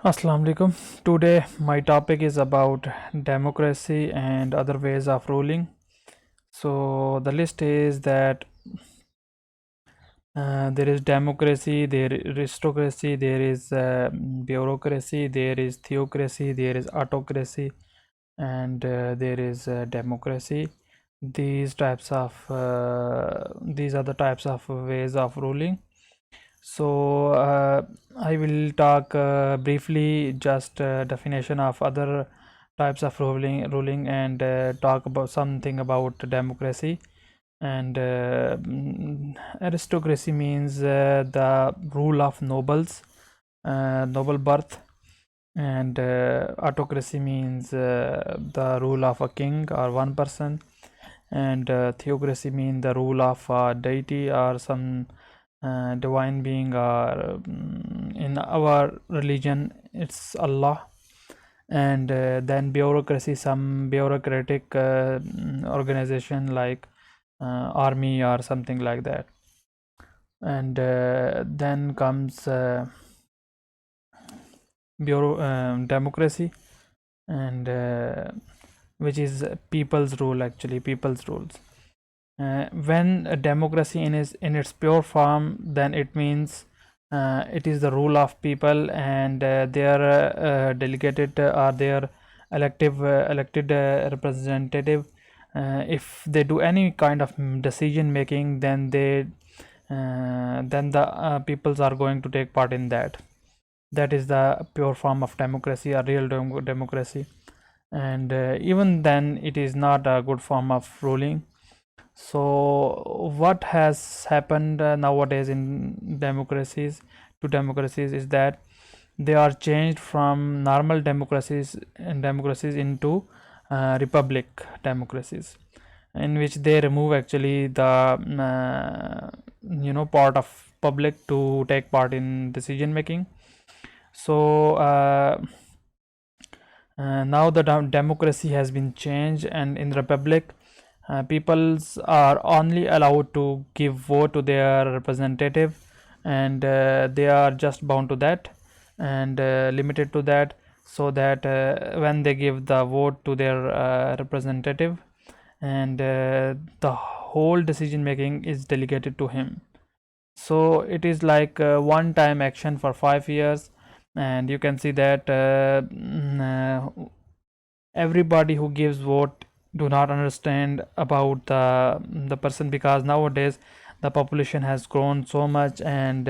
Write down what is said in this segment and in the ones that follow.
Assalamu alaikum. Today my topic is about democracy and other ways of ruling. So the list is that there is democracy, there is aristocracy, there is bureaucracy, there is theocracy, there is autocracy, and there is democracy. These are the types of ways of ruling. So I will talk briefly just definition of other types of ruling and talk about something about democracy. And aristocracy means the rule of nobles, noble birth, and autocracy means the rule of a king or one person, and theocracy means the rule of a deity or some divine being, or in our religion it's Allah. And then bureaucracy, some bureaucratic organization like army or something like that. And then comes democracy, and which is people's rule, actually people's rules. When a democracy in its pure form, then it means it is the rule of people, and their delegated or their elected representative. If they do any kind of decision making, then the peoples are going to take part in that. That is the pure form of democracy, or real democracy. And even then, it is not a good form of ruling. So what has happened nowadays in democracies is that they are changed from normal democracies into republic democracies, in which they remove actually the part of public to take part in decision making. So now the democracy has been changed, and in republic peoples are only allowed to give vote to their representative, and they are just bound to that, and limited to that, so that when they give the vote to their representative, and the whole decision making is delegated to him. So it is like one time action for 5 years. And you can see that everybody who gives vote do not understand about the person, because nowadays the population has grown so much, and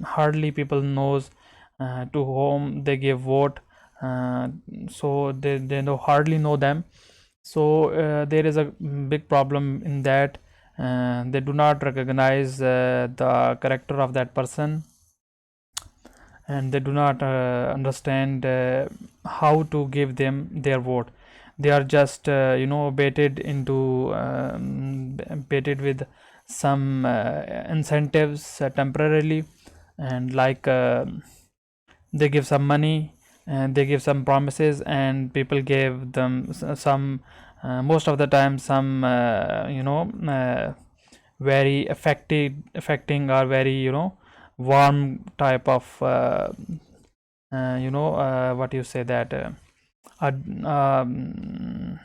hardly people knows to whom they give vote. So they hardly know them. So there is a big problem in that. They do not recognize the character of that person, and they do not understand how to give them their vote. They are just baited with some incentives temporarily, and like they give some money, and they give some promises, and people gave them some most of the time some very affecting, or very warm type of what you say that um,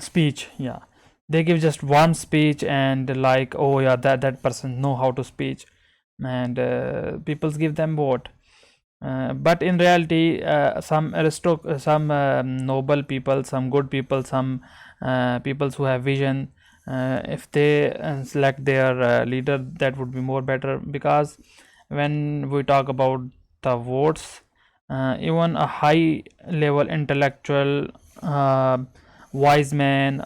speech. Yeah, they give just one speech, and like, oh yeah, that person know how to speech, and people give them vote. But in reality, some noble people, some good people, some peoples who have vision, if they select their leader, that would be more better. Because when we talk about the votes, even a high level intellectual, wise man,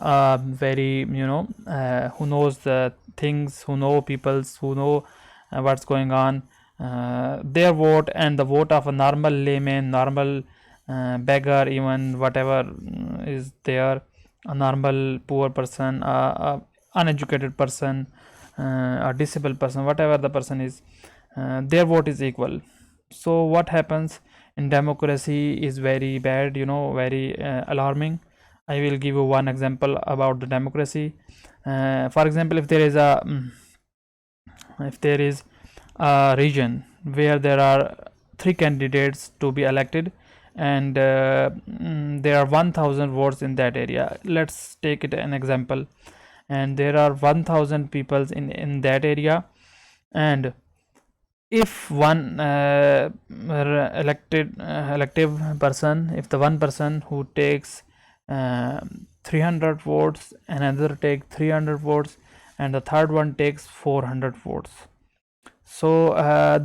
very who knows the things, who know peoples, who know what's going on, their vote and the vote of a normal layman, normal beggar, even whatever is there, a normal poor person, a uneducated person, a disabled person, whatever the person is, their vote is equal. So what happens in democracy is very bad, very alarming. I will give you one example about the democracy. For example, if there is a region where there are three candidates to be elected, and there are 1000 votes in that area. Let's take it an example, and there are 1000 people in that area, and if one elective person, if the one person who takes 300 votes, another take 300 votes, and the third one takes 400 votes, so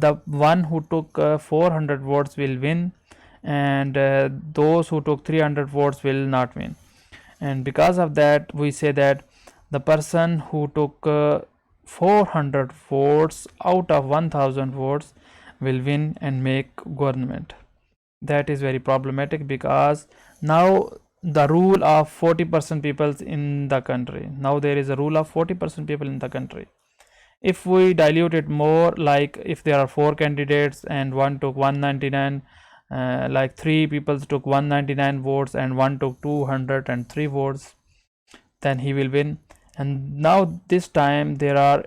the one who took 400 votes will win, and those who took 300 votes will not win. And because of that, we say that the person who took 400 votes out of 1000 votes will win and make government. That is very problematic, because now the rule of 40% people in the country, now there is a rule of 40% people in the country. If we dilute it more, like if there are 4 candidates and one took 199, like 3 people took 199 votes and one took 203 votes, then he will win. And now this time there are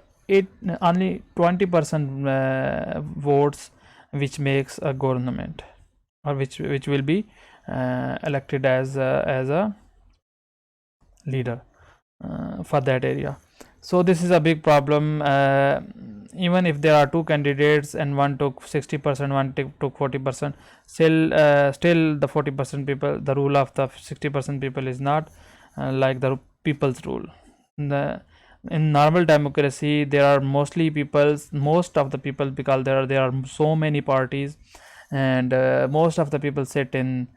only 20% votes which makes a government, or which will be elected as a leader for that area. So this is a big problem. Even if there are 2 candidates and one took 60%, one took 40%, still the 40% people, the rule of the 60% people is not like the people's rule. In normal democracy, there are most of the people, because there are so many parties, and most of the people sit in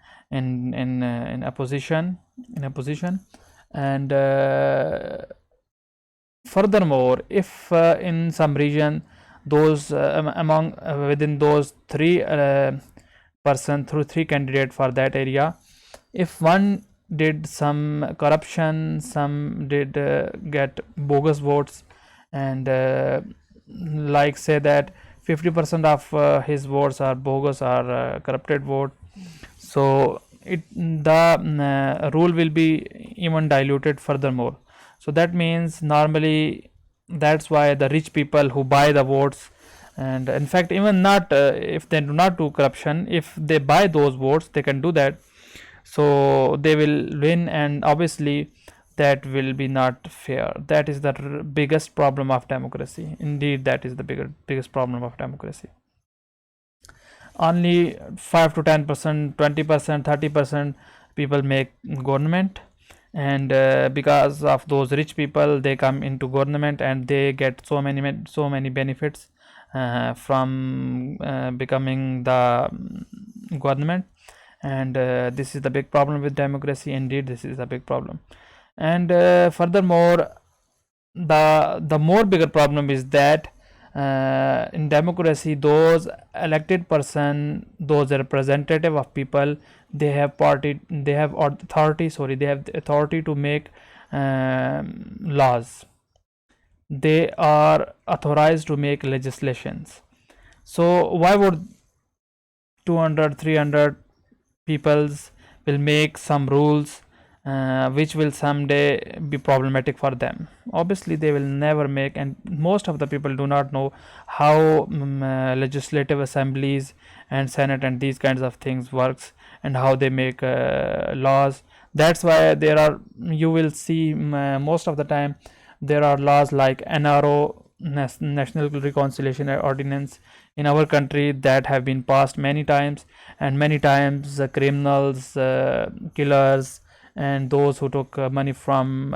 a position, and furthermore, if in some region, those within those 3 person through 3 candidate for that area, if one did some corruption, some did get bogus votes, and like say that 50% of his votes are bogus or corrupted vote, so the rule will be even diluted furthermore. So that means normally, that's why the rich people who buy the votes, and in fact even not if they do not do corruption, if they buy those votes, they can do that, so they will win, and obviously that will be not fair. That is the biggest problem of democracy. Indeed, that is the biggest problem of democracy. Only 5 to 10%, 20%, 30% people make government, and because of those rich people, they come into government and they get so many benefits from becoming the government. And this is the big problem with democracy. Indeed, this is a big problem. And furthermore, the more bigger problem is that in democracy, those elected person, those representative of people, they have authority to make laws. They are authorized to make legislations. So why would 200, 300 peoples will make some rules which will someday be problematic for them? Obviously they will never make, and most of the people do not know how legislative assemblies and senate and these kinds of things works, and how they make laws. That's why you will see most of the time there are laws like NRO, National Reconciliation Ordinance, in our country that have been passed many times, and many times criminals, killers, and those who took money from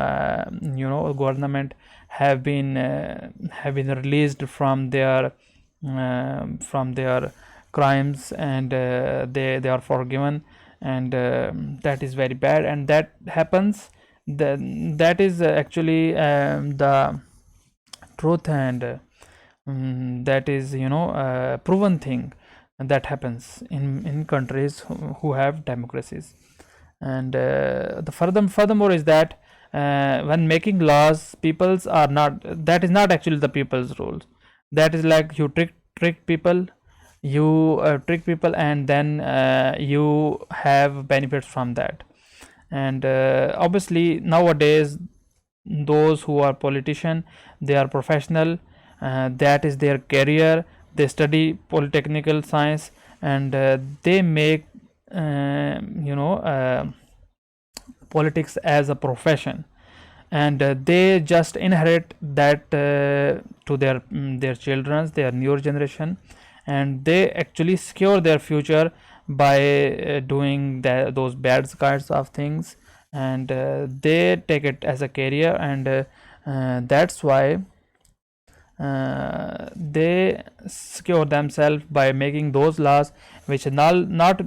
government have been released from their crimes, and they are forgiven, and that is very bad, and that happens. That is actually the truth, and that is proven thing that happens in countries who have democracies. And furthermore is that when making laws, people's are not, that is not actually the people's rules. That is like you trick people, and then you have benefits from that. And obviously nowadays those who are politician, they are professional, that is their career. They study polytechnical science, and they make you know politics as a profession, and they just inherit that to their children, their newer generation, and they actually secure their future by doing those bad kinds of things, and they take it as a career, and that's why they secure themselves by making those laws which will not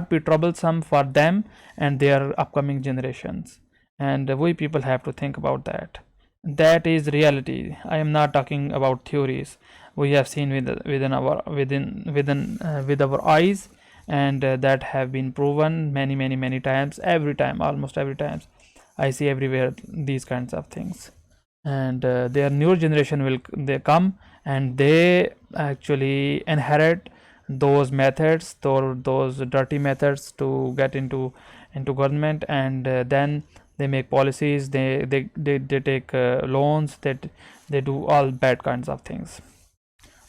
be troublesome for them and their upcoming generations. And we people have to think about that. That is reality. I am not talking about theories. We have seen with our eyes, and that have been proven many times. Every time, almost every time, I see everywhere these kinds of things. And their newer generation will they come, and they actually inherit those methods, those dirty methods to get into government, and then they make policies, they take loans, that they do all bad kinds of things.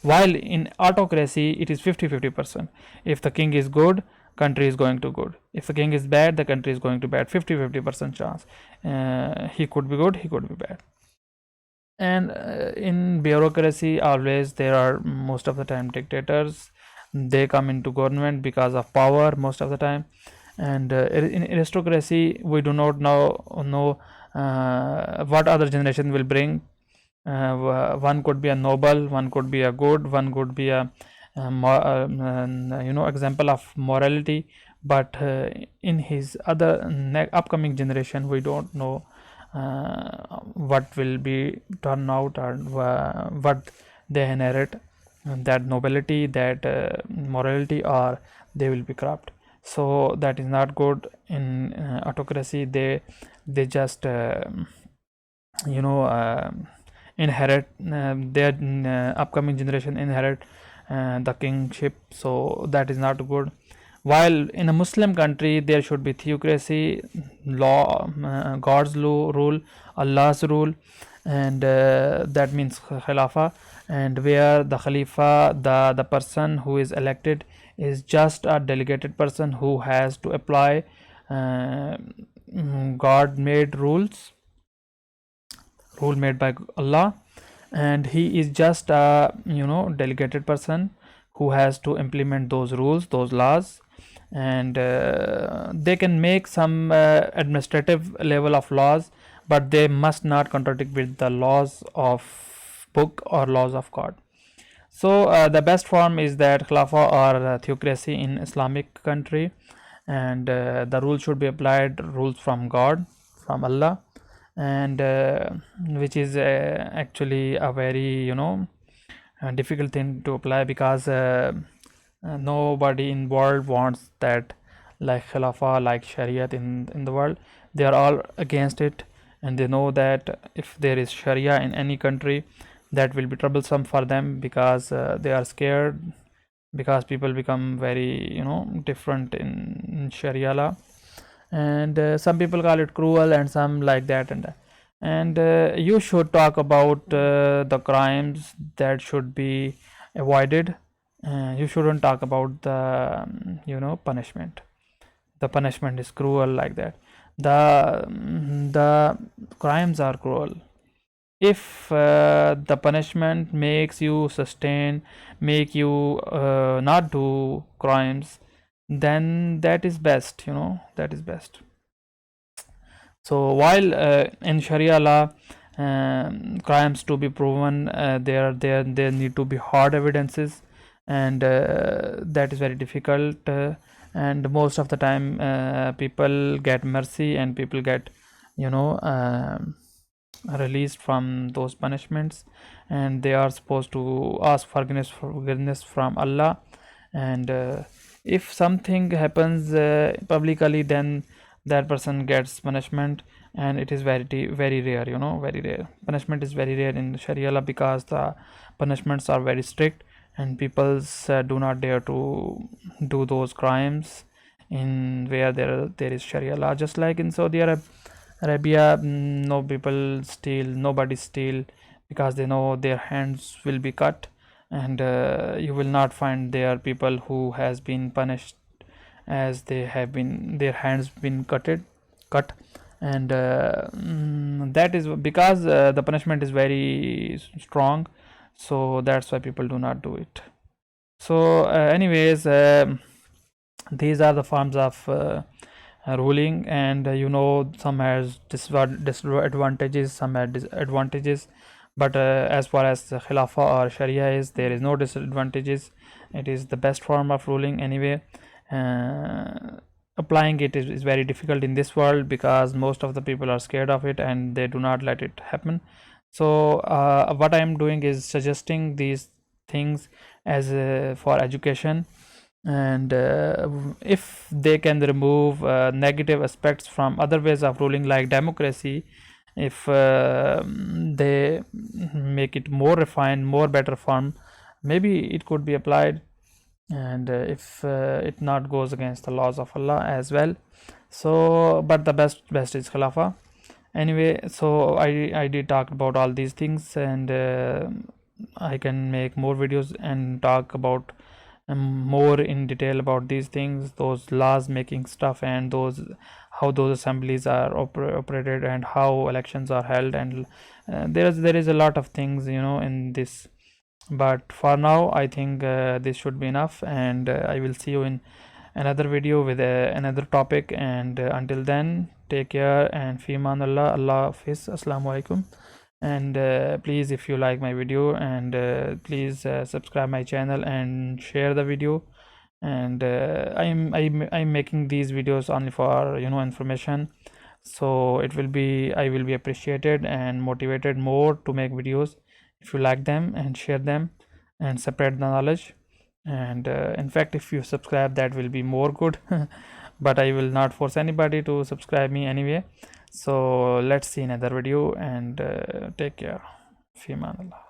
While in autocracy it is 50-50%. If the king is good, country is going to good. If the king is bad, the country is going to bad. 50-50% chance. He could be good, he could be bad. And in bureaucracy, always there are most of the time dictators. They come into government because of power most of the time. And in aristocracy, we do not know what other generation will bring. One could be a noble, one could be a good, one could be a example of morality, but in his other upcoming generation, we don't know what will be turn out, or what they inherit, that nobility, that morality, or they will be corrupt. So that is not good. In autocracy, they just inherit their upcoming generation inherit the kingship, so that is not good. While in a Muslim country, there should be theocracy, law, God's law, rule, Allah's rule, and that means Khilafah, and where the Khalifa, the person who is elected, is just a delegated person who has to apply God made rules, rule made by Allah, and he is just a delegated person who has to implement those rules, those laws, and they can make some administrative level of laws, but they must not contradict with the laws of book or laws of God. So the best form is that Khilafah or theocracy in Islamic country, and the rules should be applied, rules from God, from Allah, and which is actually a very difficult thing to apply, because nobody in world wants that, like Khilafah, like Shariat in the world. They are all against it, and they know that if there is Sharia in any country, that will be troublesome for them, because they are scared, because people become very different in Sharia law, and some people call it cruel, and some like that, and you should talk about the crimes that should be avoided. You shouldn't talk about the punishment. The punishment is cruel, like that. The crimes are cruel. If the punishment makes you sustain, make you not do crimes, then that is best, that is best. So while in Sharia law, crimes to be proven, there need to be hard evidences, and that is very difficult, and most of the time people get mercy, and people get released from those punishments, and they are supposed to ask forgiveness from Allah. And if something happens publicly, then that person gets punishment, and it is very rare, very rare. Punishment is very rare in Sharia law, because the punishments are very strict, and people do not dare to do those crimes in where there is Sharia law. Just like in Saudi Arabia, no people steal, nobody steal, because they know their hands will be cut, and you will not find there people who has been punished as they have been their hands been cut. And that is because the punishment is very strong, so that's why people do not do it. So anyways, these are the forms of ruling, and some has disadvantages, some has disadvantages, but as far as the Khilafah or Sharia is, there is no disadvantages. It is the best form of ruling anyway. Applying it is very difficult in this world because most of the people are scared of it and they do not let it happen. So what I am doing is suggesting these things as for education, and if they can remove negative aspects from other ways of ruling like democracy, if they make it more refined, more better form, maybe it could be applied, and if it not goes against the laws of Allah as well. So but the best is Khilafah anyway. So I did talk about all these things, and I can make more videos and talk about more in detail about these things, those laws making stuff, and those how those assemblies are operated and how elections are held, and there is a lot of things in this. But for now I think this should be enough, and I will see you in another video with another topic, and until then, take care and fi man Allah. Allah Hafiz. Assalamu alaikum. And please, if you like my video, and please subscribe my channel and share the video. And I'm making these videos only for information, so I will be appreciated and motivated more to make videos if you like them, and share them and spread the knowledge. And in fact, if you subscribe, that will be more good. But I will not force anybody to subscribe me anyway. So let's see another video, and take care. Fi aman Allah.